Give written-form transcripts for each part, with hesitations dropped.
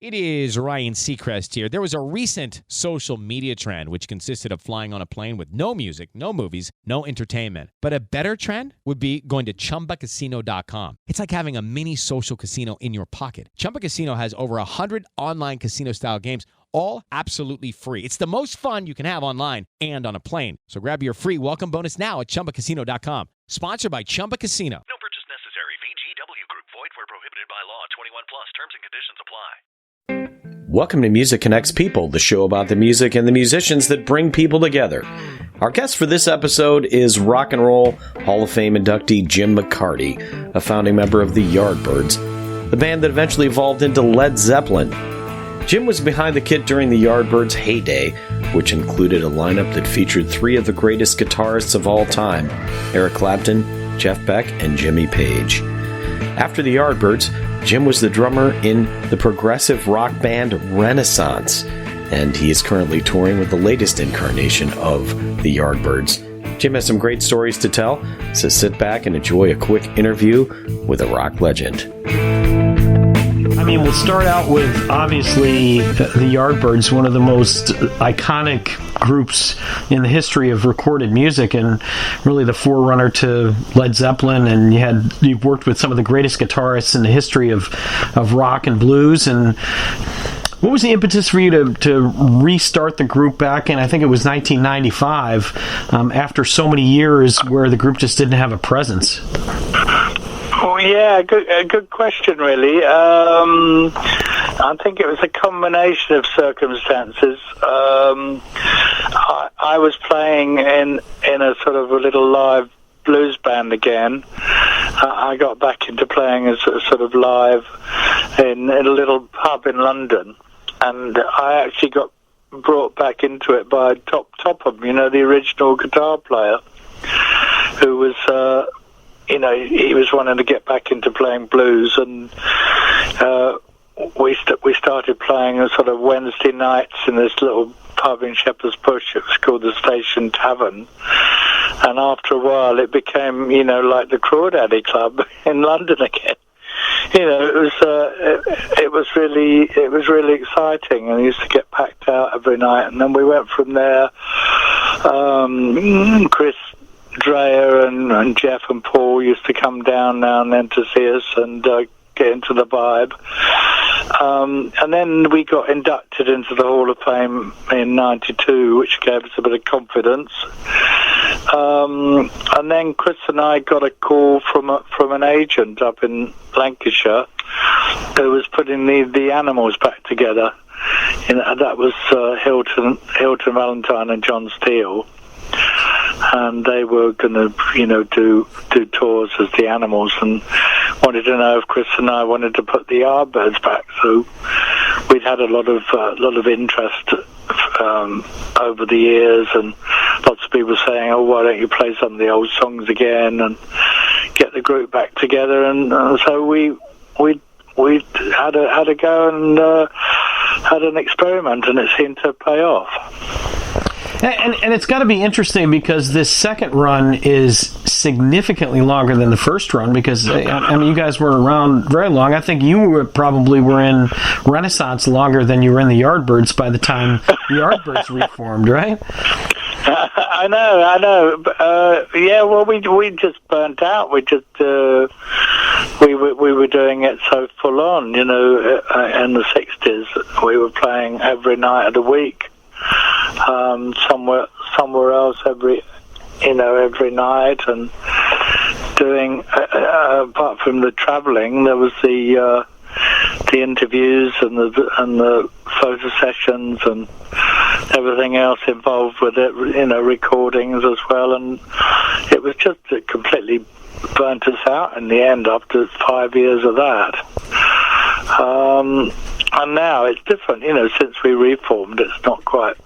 It is Ryan Seacrest here. There was a recent social media trend which consisted of flying on a plane with no music, no movies, no entertainment. But a better trend would be going to ChumbaCasino.com. It's like having a mini social casino in your pocket. Chumba Casino has over 100 online casino-style games, all absolutely free. It's the most fun you can have online and on a plane. So grab your free welcome bonus now at ChumbaCasino.com. Sponsored by Chumba Casino. No purchase necessary. VGW Group. Void where prohibited by law. 21 plus. Terms and conditions apply. Welcome to Music Connects People, the show about the music and the musicians that bring people together. Our guest for this episode is Rock and Roll Hall of Fame inductee Jim McCarty, a founding member of the Yardbirds, the band that eventually evolved into Led Zeppelin. Jim was behind the kit during the Yardbirds' heyday, which included a lineup that featured three of the greatest guitarists of all time, Eric Clapton, Jeff Beck, and Jimmy Page. After the Yardbirds, Jim was the drummer in the progressive rock band Renaissance, and he is currently touring with the latest incarnation of the Yardbirds. Jim has some great stories to tell, so sit back and enjoy a quick interview with a rock legend. I mean, we'll start out with, obviously, the Yardbirds, one of the most iconic groups in the history of recorded music, and really the forerunner to Led Zeppelin. And you've worked with some of the greatest guitarists in the history of rock and blues. And what was the impetus for you to restart the group back in, I think it was 1995, after so many years where the group just didn't have a presence? Oh yeah, good question, really. I think it was a combination of circumstances. I was playing in a sort of a little live blues band again. I got back into playing as sort of live in a little pub in London, and I actually got brought back into it by Topham, the original guitar player, who was he was wanting to get back into playing blues, and we started playing a sort of Wednesday nights in this little pub in Shepherd's Bush. It was called the Station Tavern, and after a while it became like the Crawdaddy Club in London again. It was really exciting, and I used to get packed out every night, and then we went from there. Chris Dreyer and Jeff and Paul used to come down now and then to see us and get into the vibe. And then we got inducted into the Hall of Fame in '92, which gave us a bit of confidence. And then Chris and I got a call from an agent up in Lancashire who was putting the Animals back together. That was Hilton Valentine and John Steele. And they were going to, do tours as the Animals, and wanted to know if Chris and I wanted to put the Yardbirds back. So we'd had a lot of interest over the years, and lots of people saying, "Oh, why don't you play some of the old songs again and get the group back together?" And so we had a go and had an experiment, and it seemed to pay off. And it's got to be interesting because this second run is significantly longer than the first run, because you guys were around very long. I think you probably were in Renaissance longer than you were in the Yardbirds by the time the Yardbirds reformed, right? I know. Yeah, well, we just burnt out. We just we were doing it so full on, in the '60s. We were playing every night of the week. Somewhere else every night, and doing apart from the travelling, there was the interviews and the photo sessions and everything else involved with it, recordings as well, and it was just completely burnt us out in the end after 5 years of that. And now it's different, since we reformed, it's not quite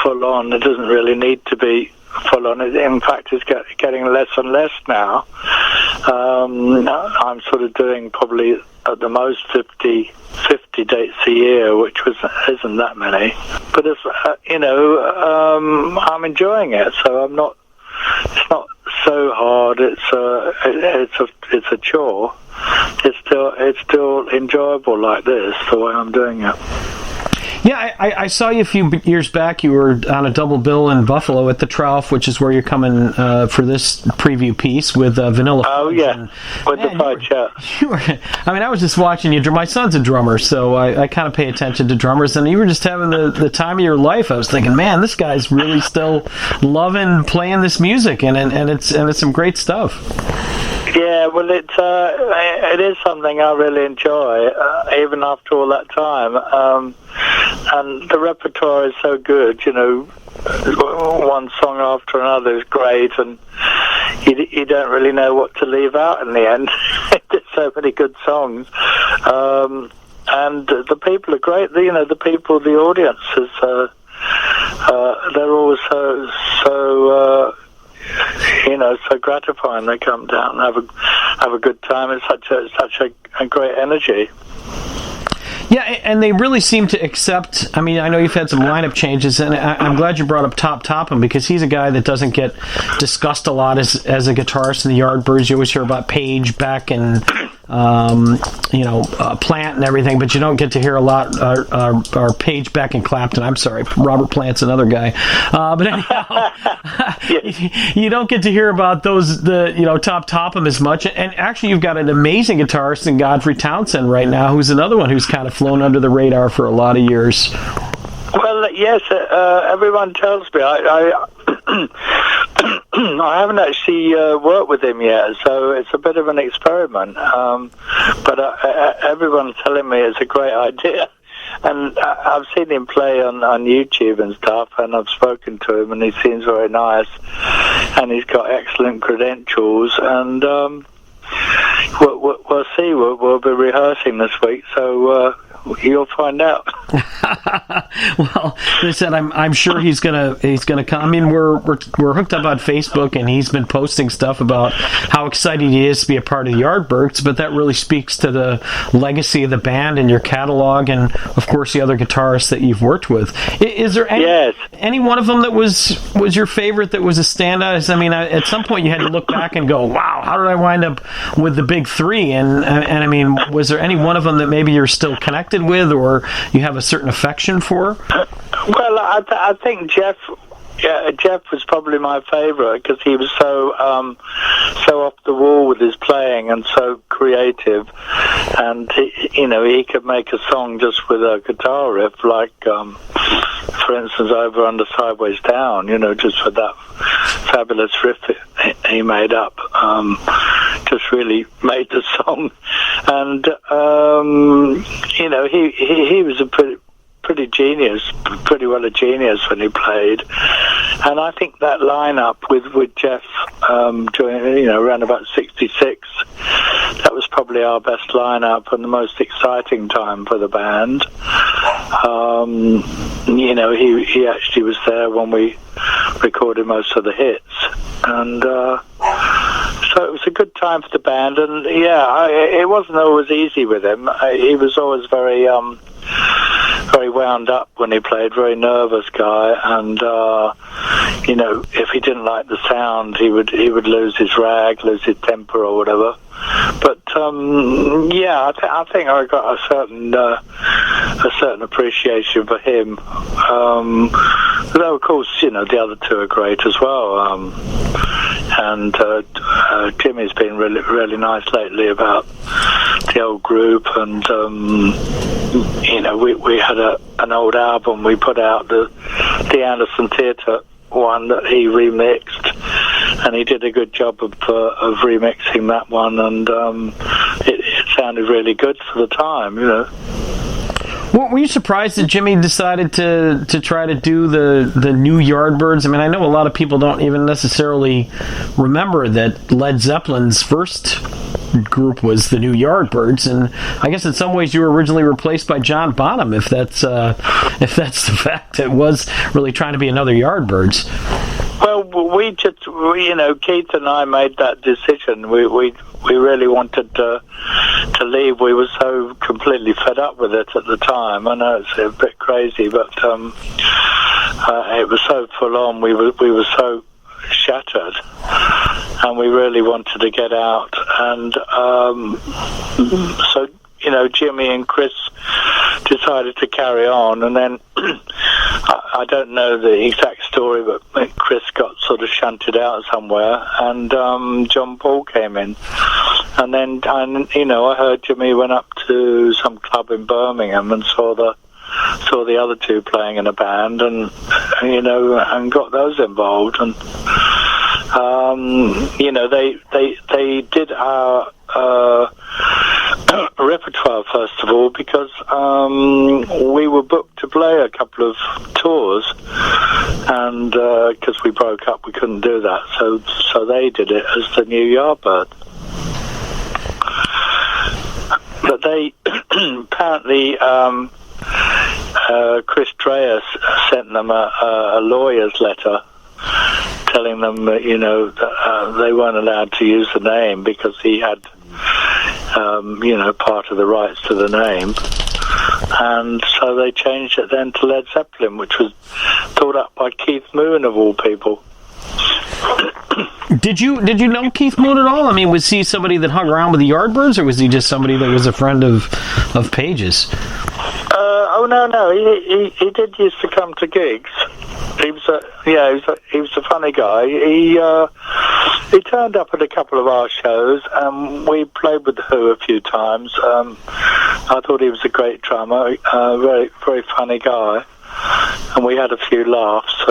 full on. It doesn't really need to be full on. In fact, it's getting less and less now. I'm sort of doing probably at the most 50 dates a year, which isn't that many. But it's, I'm enjoying it, so it's not so hard. It's a chore. It's still enjoyable like this, the way I'm doing it. Yeah, I saw you a few years back. You were on a double bill in Buffalo at the Trough, which is where you're coming for this preview piece with Vanilla. Oh, Fudge. yeah, with the Fudge, yeah. I was just watching you. My son's a drummer, so I kind of pay attention to drummers, and you were just having the time of your life. I was thinking, man, this guy's really still loving playing this music, and it's some great stuff. Yeah, well, it is something I really enjoy, even after all that time. And the repertoire is so good, one song after another is great, and you don't really know what to leave out in the end. There's so many good songs. And the people are great. The people, the audience is, they're always so so gratifying. They come down and have a good time. It's such a great energy. Yeah, and they really seem to accept. I mean, I know you've had some lineup changes, and I'm glad you brought up Topham, because he's a guy that doesn't get discussed a lot as a guitarist in the Yardbirds. You always hear about Page, Beck, and Plant and everything, but you don't get to hear a lot. Or Page, Beck, and Clapton. I'm sorry, Robert Plant's another guy. But anyhow, you don't get to hear about Topham as much. And actually, you've got an amazing guitarist in Godfrey Townsend right now, who's another one who's kind of flown under the radar for a lot of years. Well, yes, everyone tells me. I I haven't actually worked with him yet, so it's a bit of an experiment. But everyone's telling me it's a great idea. And I've seen him play on YouTube and stuff, and I've spoken to him, and he seems very nice. And he's got excellent credentials, and we'll see. We'll be rehearsing this week, so you'll find out. Well, they said I'm sure he's gonna come. I mean, we're hooked up on Facebook, and he's been posting stuff about how excited he is to be a part of the Yardbirds. But that really speaks to the legacy of the band and your catalog, and of course the other guitarists that you've worked with. Is there any one of them that was your favorite, that was a standout? I mean, at some point you had to look back and go, "Wow, how did I wind up with the big three?" And I mean, was there any one of them that maybe you're still connected with, or you have a certain affection for? Well, I think Jeff was probably my favourite, because he was so off the wall with his playing and so creative, and he could make a song just with a guitar riff, like for instance Over Under Sideways Down, just with that fabulous riff he made up, just really made the song. And he was a pretty genius, pretty well a genius when he played. And I think that lineup with Jeff during around about '66, that was probably our best lineup and the most exciting time for the band. He actually was there when we recorded most of the hits, and so it was a good time for the band. And it wasn't always easy with him. He was always very wound up when he played, very nervous guy, and if he didn't like the sound, he would lose his rag, lose his temper or whatever. But I think I got a certain appreciation for him. Though of course the other two are great as well. And Jimmy's been really, really nice lately about the old group, and we had an old album we put out, the Anderson Theatre one that he remixed, and he did a good job of remixing that one, and it sounded really good for the time, Well, were you surprised that Jimmy decided to try to do the new Yardbirds? I mean, I know a lot of people don't even necessarily remember that Led Zeppelin's first group was the new Yardbirds, and I guess in some ways you were originally replaced by John Bonham, if that's the fact. It was really trying to be another Yardbirds. Well, Keith and I made that decision. We really wanted to leave. We were so completely fed up with it at the time. I know it's a bit crazy, but it was so full on. We were so shattered, and we really wanted to get out. And so, Jimmy and Chris decided to carry on, and then I don't know the exact story, but Chris got sort of shunted out somewhere, and John Paul came in, and then I heard Jimmy went up to some club in Birmingham and saw the other two playing in a band, and got those involved, and they did our repertoire first of all, because we were booked to play a couple of tours, and because we broke up we couldn't do that, so they did it as the new Yardbirds. But they apparently Chris Dreas sent them a lawyer's letter telling them that they weren't allowed to use the name because he had part of the rights to the name, and so they changed it then to Led Zeppelin, which was thought up by Keith Moon of all people. Did you know Keith Moon at all? I mean, was he somebody that hung around with the Yardbirds, or was he just somebody that was a friend of Page's? No. He did used to come to gigs. He was a funny guy. He turned up at a couple of our shows. We played with the Who a few times. I thought he was a great drummer, very very funny guy, and we had a few laughs.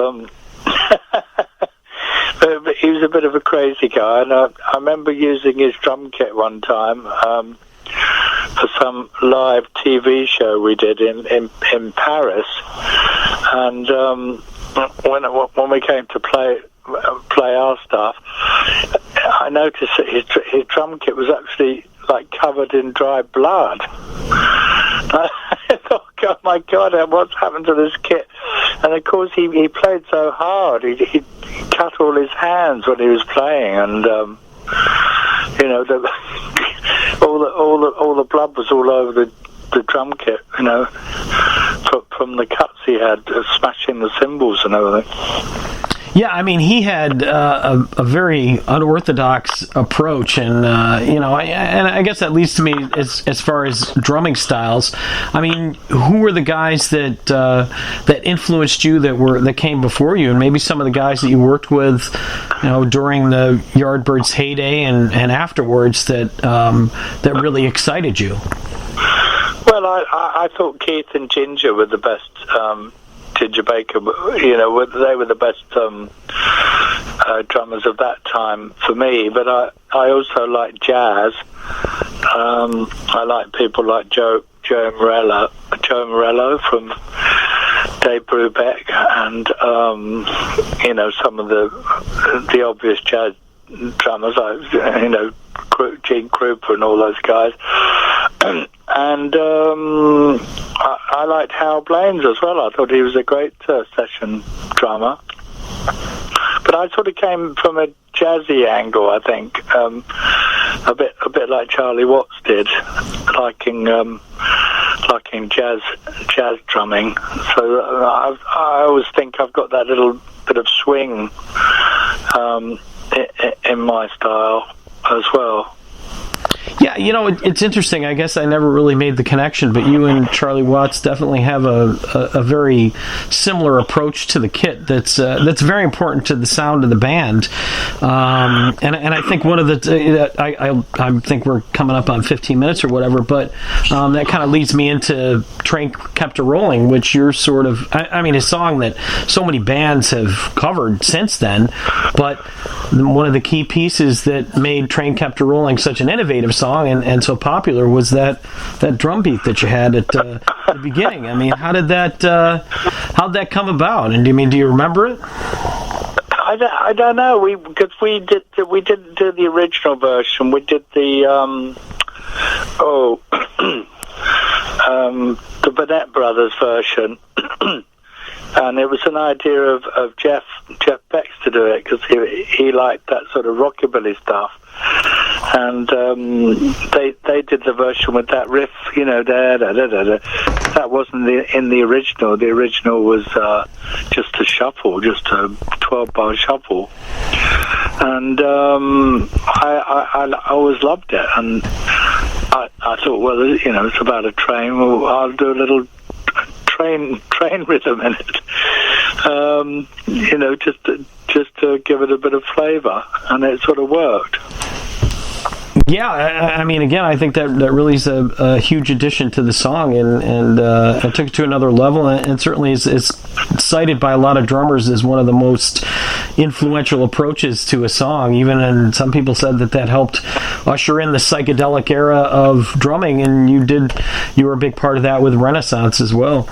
But he was a bit of a crazy guy, and I remember using his drum kit one time for some live TV show we did in Paris, and when we came to play our stuff, I noticed that his drum kit was actually like covered in dry blood. I thought, oh my God, what's happened to this kit? And of course he played so hard, he cut all his hands when he was playing, and all the blood was all over the drum kit, from the cuts he had, smashing the cymbals and everything. Yeah, I mean, he had a very unorthodox approach, and and I guess that leads to me as far as drumming styles. I mean, who were the guys that influenced you, that came before you, and maybe some of the guys that you worked with, during the Yardbirds heyday and afterwards that really excited you? Well, I thought Keith and Ginger were the best. Ginger Baker, they were the best drummers of that time for me. But I also like jazz. I like people like Joe Morello from Dave Brubeck, and some of the obvious jazz drummers, like Gene Krupa and all those guys. And I liked Hal Blaines as well. I thought he was a great session drummer. But I sort of came from a jazzy angle, I think, a bit like Charlie Watts did, liking jazz drumming. So I always think I've got that little bit of swing in my style as well. Yeah, it's interesting. I guess I never really made the connection, but you and Charlie Watts definitely have a very similar approach to the kit that's very important to the sound of the band. And I think one of the I think we're coming up on 15 minutes or whatever, but that kind of leads me into Train Kept a Rolling, which you're sort of, I mean, a song that so many bands have covered since then, but one of the key pieces that made Train Kept a Rolling such an innovative song and so popular was that drum beat that you had at the beginning. I mean, how'd that come about? And do you remember it? I don't know. Because we didn't do the original version. We did the the Burnett Brothers version. And it was an idea of Jeff Beck's to do it, because he liked that sort of rockabilly stuff, and they did the version with that riff, da da da da da. That wasn't in the original. The original was just a shuffle, just a 12-bar shuffle, And I always loved it, and I thought, well, it's about a train. Well, I'll do a little train rhythm in it, just to give it a bit of flavour, and it sort of worked. Yeah, I mean, again, I think that really is a huge addition to the song, and it took it to another level, and certainly is cited by a lot of drummers as one of the most influential approaches to a song. And some people said that helped usher in the psychedelic era of drumming, and you were a big part of that with Renaissance as well.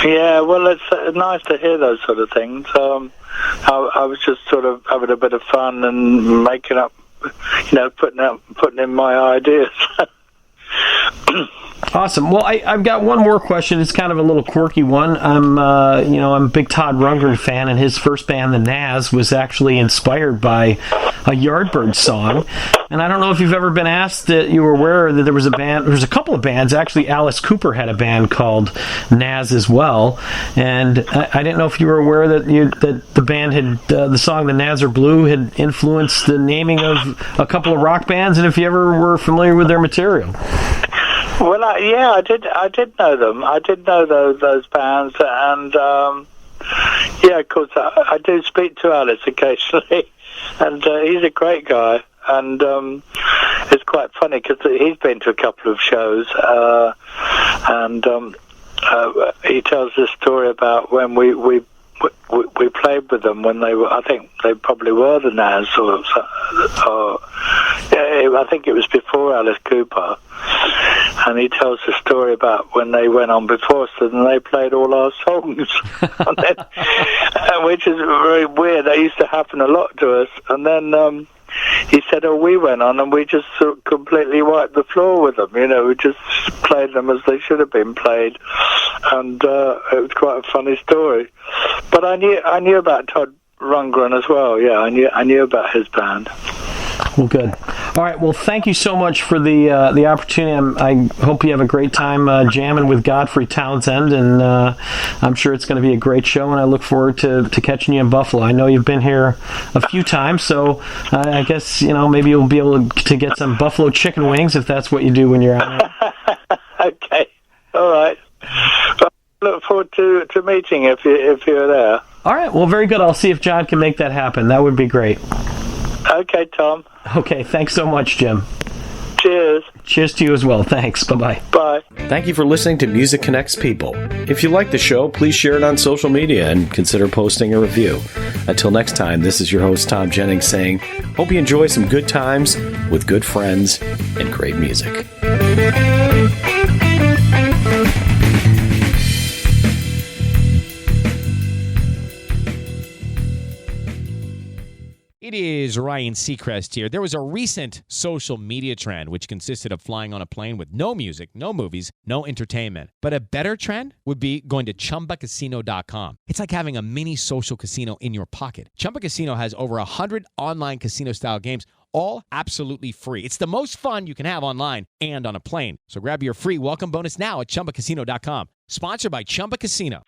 Yeah, well, it's nice to hear those sort of things. I was just sort of having a bit of fun and making up, putting in my ideas. Awesome. Well, I've got one more question. It's kind of a little quirky one. I'm a big Todd Rundgren fan, and his first band, the Nazz, was actually inspired by a Yardbirds song. And I don't know if you've ever been asked that you were aware that there was a couple of bands. Actually, Alice Cooper had a band called Nazz as well. And I didn't know if you were aware that the band had the song "The Nazz Are Blue" had influenced the naming of a couple of rock bands, and if you ever were familiar with their material. Well, I did know them. I did know those bands, and of course, I do speak to Alice occasionally, and he's a great guy. And it's quite funny because he's been to a couple of shows, and he tells this story about when we played with them when they were. I think they probably were the Nazz, I think it was before Alice Cooper. And he tells the story about when they went on before us and they played all our songs, which is very weird. That used to happen a lot to us. And then he said, we went on and we just sort of completely wiped the floor with them. We just played them as they should have been played. And it was quite a funny story. But I knew about Todd Rundgren as well. Yeah, I knew about his band. Well, good. All right. Well, thank you so much for the opportunity. I hope you have a great time jamming with Godfrey Townsend, and I'm sure it's going to be a great show. And I look forward to catching you in Buffalo. I know you've been here a few times, so I guess maybe you'll be able to get some buffalo chicken wings if that's what you do when you're out there. Okay. All right. Well, I look forward to meeting if you're there. All right. Well, very good. I'll see if John can make that happen. That would be great. Okay, Tom. Okay, thanks so much, Jim. Cheers. Cheers to you as well. Thanks. Bye-bye. Bye. Thank you for listening to Music Connects People. If you like the show, please share it on social media and consider posting a review. Until next time, this is your host, Tom Jennings, saying, hope you enjoy some good times with good friends and great music. It is Ryan Seacrest here. There was a recent social media trend which consisted of flying on a plane with no music, no movies, no entertainment. But a better trend would be going to ChumbaCasino.com. It's like having a mini social casino in your pocket. Chumba Casino has over 100 online casino-style games, all absolutely free. It's the most fun you can have online and on a plane. So grab your free welcome bonus now at ChumbaCasino.com. Sponsored by Chumba Casino.